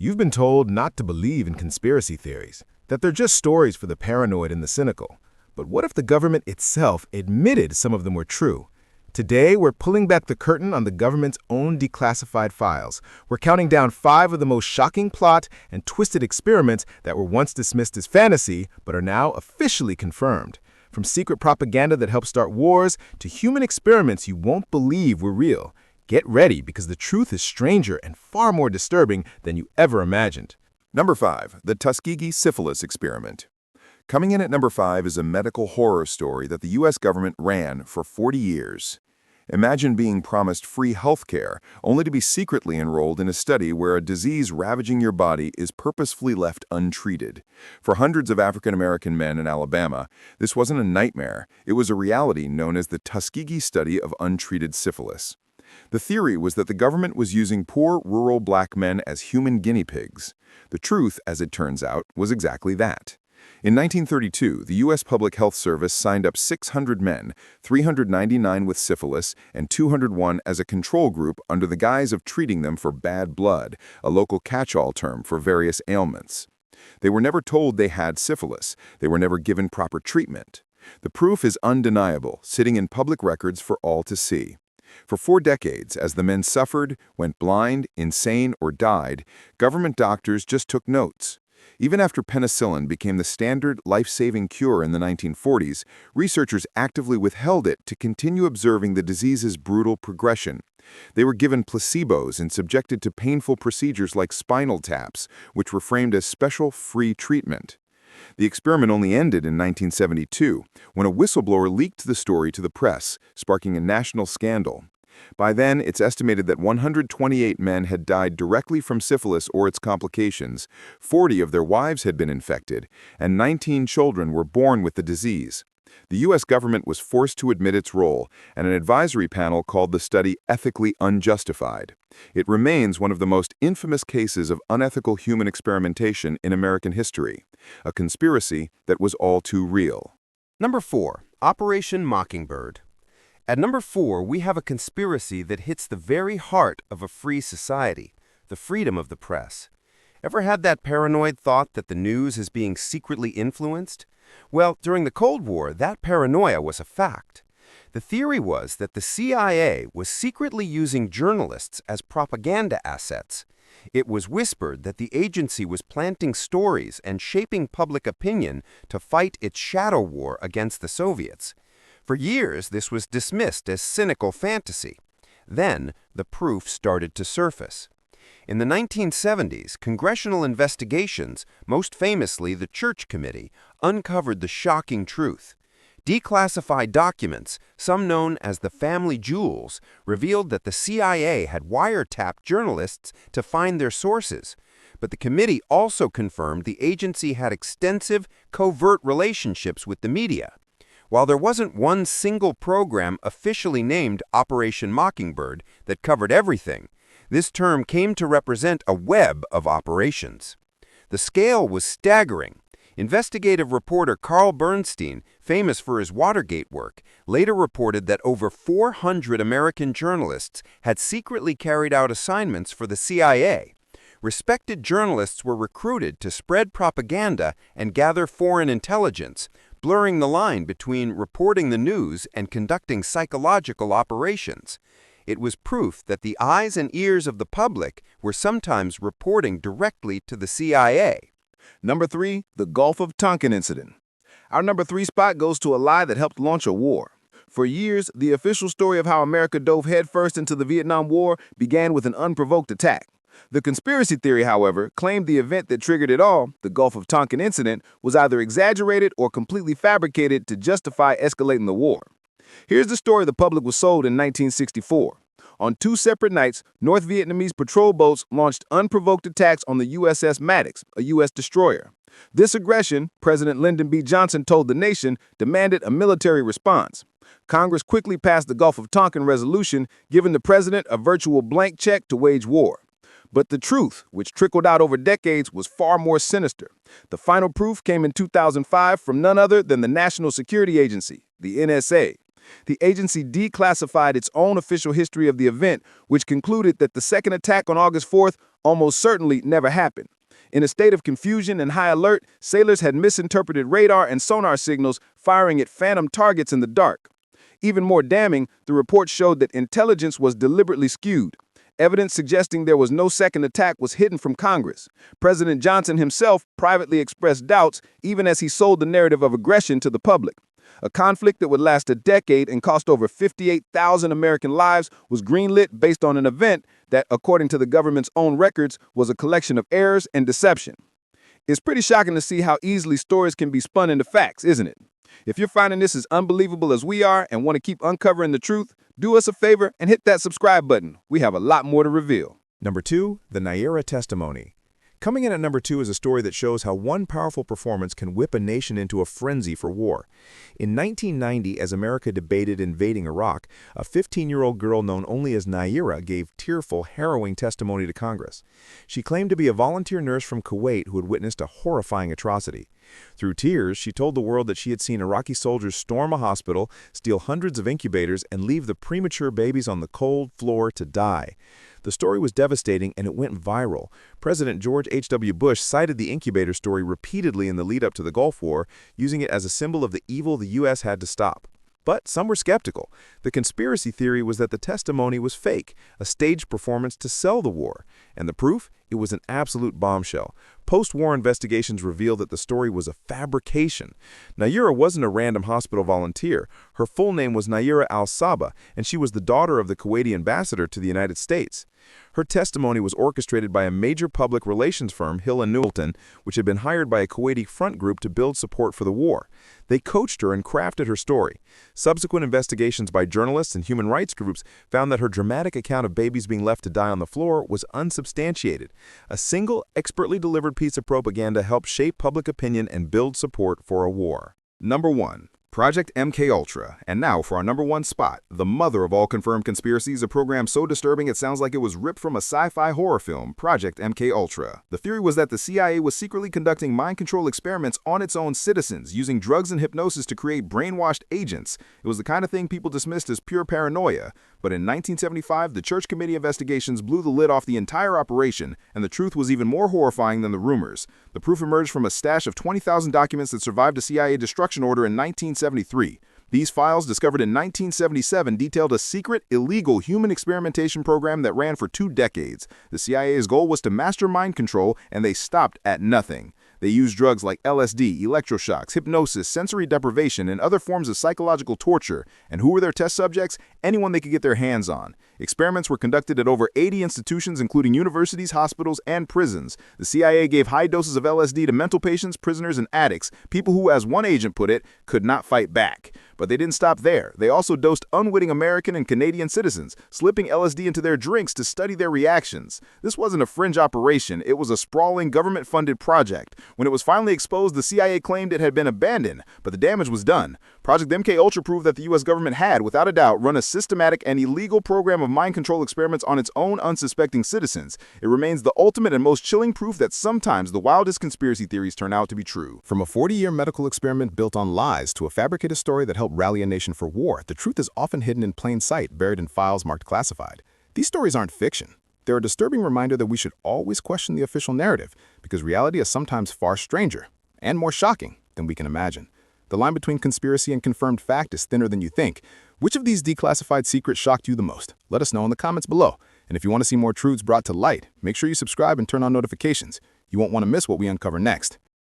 You've been told not to believe in conspiracy theories, that they're just stories for the paranoid and the cynical. But what if the government itself admitted some of them were true? Today, we're pulling back the curtain on the government's own declassified files. We're counting down 5 of the most shocking plot and twisted experiments that were once dismissed as fantasy, but are now officially confirmed. From secret propaganda that helped start wars to human experiments you won't believe were real. Get ready, because the truth is stranger and far more disturbing than you ever imagined. Number 5. The Tuskegee Syphilis Experiment. Coming in at number 5 is a medical horror story that the U.S. government ran for 40 years. Imagine being promised free health care, only to be secretly enrolled in a study where a disease ravaging your body is purposefully left untreated. For hundreds of African-American men in Alabama, this wasn't a nightmare. It was a reality known as the Tuskegee Study of untreated syphilis. The theory was that the government was using poor rural black men as human guinea pigs. The truth, as it turns out, was exactly that. In 1932, the U.S. Public Health Service signed up 600 men, 399 with syphilis and 201 as a control group under the guise of treating them for bad blood, a local catch-all term for various ailments. They were never told they had syphilis. They were never given proper treatment. The proof is undeniable, sitting in public records for all to see. For 4 decades, as the men suffered, went blind, insane, or died, government doctors just took notes. Even after penicillin became the standard life-saving cure in the 1940s, researchers actively withheld it to continue observing the disease's brutal progression. They were given placebos and subjected to painful procedures like spinal taps, which were framed as special free treatment. The experiment only ended in 1972, when a whistleblower leaked the story to the press, sparking a national scandal. By then, it's estimated that 128 men had died directly from syphilis or its complications, 40 of their wives had been infected, and 19 children were born with the disease. The U.S. government was forced to admit its role, and an advisory panel called the study ethically unjustified. It remains one of the most infamous cases of unethical human experimentation in American history, a conspiracy that was all too real. Number 4. Operation Mockingbird. At number 4, we have a conspiracy that hits the very heart of a free society, the freedom of the press. Ever had that paranoid thought that the news is being secretly influenced? Well, during the Cold War, that paranoia was a fact. The theory was that the CIA was secretly using journalists as propaganda assets. It was whispered that the agency was planting stories and shaping public opinion to fight its shadow war against the Soviets. For years, this was dismissed as cynical fantasy. Then, the proof started to surface. In the 1970s, congressional investigations, most famously the Church Committee, uncovered the shocking truth. Declassified documents, some known as the family jewels, revealed that the CIA had wiretapped journalists to find their sources. But the committee also confirmed the agency had extensive, covert relationships with the media. While there wasn't one single program officially named Operation Mockingbird that covered everything, this term came to represent a web of operations. The scale was staggering. Investigative reporter Carl Bernstein, famous for his Watergate work, later reported that over 400 American journalists had secretly carried out assignments for the CIA. Respected journalists were recruited to spread propaganda and gather foreign intelligence, blurring the line between reporting the news and conducting psychological operations. It was proof that the eyes and ears of the public were sometimes reporting directly to the CIA. Number 3, the Gulf of Tonkin incident. Our number 3 spot goes to a lie that helped launch a war. For years, the official story of how America dove headfirst into the Vietnam War began with an unprovoked attack. The conspiracy theory, however, claimed the event that triggered it all, the Gulf of Tonkin incident, was either exaggerated or completely fabricated to justify escalating the war. Here's the story the public was sold in 1964. On 2 separate nights, North Vietnamese patrol boats launched unprovoked attacks on the USS Maddox, a U.S. destroyer. This aggression, President Lyndon B. Johnson told the nation, demanded a military response. Congress quickly passed the Gulf of Tonkin resolution, giving the president a virtual blank check to wage war. But the truth, which trickled out over decades, was far more sinister. The final proof came in 2005 from none other than the National Security Agency, the NSA. The agency declassified its own official history of the event, which concluded that the second attack on August 4th almost certainly never happened. In a state of confusion and high alert, sailors had misinterpreted radar and sonar signals, firing at phantom targets in the dark. Even more damning, the report showed that intelligence was deliberately skewed. Evidence suggesting there was no second attack was hidden from Congress. President Johnson himself privately expressed doubts, even as he sold the narrative of aggression to the public. A conflict that would last a decade and cost over 58,000 American lives was greenlit based on an event that, according to the government's own records, was a collection of errors and deception. It's pretty shocking to see how easily stories can be spun into facts, isn't it? If you're finding this as unbelievable as we are and want to keep uncovering the truth, do us a favor and hit that subscribe button. We have a lot more to reveal. Number 2, the Nayirah Testimony. Coming in at number 2 is a story that shows how one powerful performance can whip a nation into a frenzy for war. In 1990, as America debated invading Iraq, a 15-year-old girl known only as Nayirah gave tearful, harrowing testimony to Congress. She claimed to be a volunteer nurse from Kuwait who had witnessed a horrifying atrocity. Through tears, she told the world that she had seen Iraqi soldiers storm a hospital, steal hundreds of incubators, and leave the premature babies on the cold floor to die. The story was devastating and it went viral. President George H.W. Bush cited the incubator story repeatedly in the lead-up to the Gulf War, using it as a symbol of the evil the U.S. had to stop. But some were skeptical. The conspiracy theory was that the testimony was fake, a staged performance to sell the war. And the proof? It was an absolute bombshell. Post-war investigations revealed that the story was a fabrication. Nayirah wasn't a random hospital volunteer. Her full name was Nayirah al-Saba, and she was the daughter of the Kuwaiti ambassador to the United States. Her testimony was orchestrated by a major public relations firm, Hill & Knowlton, which had been hired by a Kuwaiti front group to build support for the war. They coached her and crafted her story. Subsequent investigations by journalists and human rights groups found that her dramatic account of babies being left to die on the floor was unsubstantiated. A single, expertly delivered piece of propaganda helped shape public opinion and build support for a war. Number 1. Project MKUltra. And now for our number 1 spot, the mother of all confirmed conspiracies, a program so disturbing it sounds like it was ripped from a sci-fi horror film, Project MKUltra. The theory was that the CIA was secretly conducting mind control experiments on its own citizens, using drugs and hypnosis to create brainwashed agents. It was the kind of thing people dismissed as pure paranoia. But in 1975, the Church Committee investigations blew the lid off the entire operation, and the truth was even more horrifying than the rumors. The proof emerged from a stash of 20,000 documents that survived a CIA destruction order in 1973. These files, discovered in 1977, detailed a secret, illegal human experimentation program that ran for 2 decades. The CIA's goal was to master mind control, and they stopped at nothing. They used drugs like LSD, electroshocks, hypnosis, sensory deprivation, and other forms of psychological torture. And who were their test subjects? Anyone they could get their hands on. Experiments were conducted at over 80 institutions, including universities, hospitals, and prisons. The CIA gave high doses of LSD to mental patients, prisoners, and addicts, people who, as one agent put it, could not fight back. But they didn't stop there. They also dosed unwitting American and Canadian citizens, slipping LSD into their drinks to study their reactions. This wasn't a fringe operation, it was a sprawling government-funded project. When it was finally exposed, the CIA claimed it had been abandoned, but the damage was done. Project MKUltra proved that the U.S. government had, without a doubt, run a systematic and illegal program of mind control experiments on its own unsuspecting citizens. It remains the ultimate and most chilling proof that sometimes the wildest conspiracy theories turn out to be true. From a 40-year medical experiment built on lies to a fabricated story that helped rally a nation for war, the truth is often hidden in plain sight, buried in files marked classified. These stories aren't fiction. They're a disturbing reminder that we should always question the official narrative, because reality is sometimes far stranger and more shocking than we can imagine. The line between conspiracy and confirmed fact is thinner than you think. Which of these declassified secrets shocked you the most? Let us know in the comments below. And if you want to see more truths brought to light, make sure you subscribe and turn on notifications. You won't want to miss what we uncover next.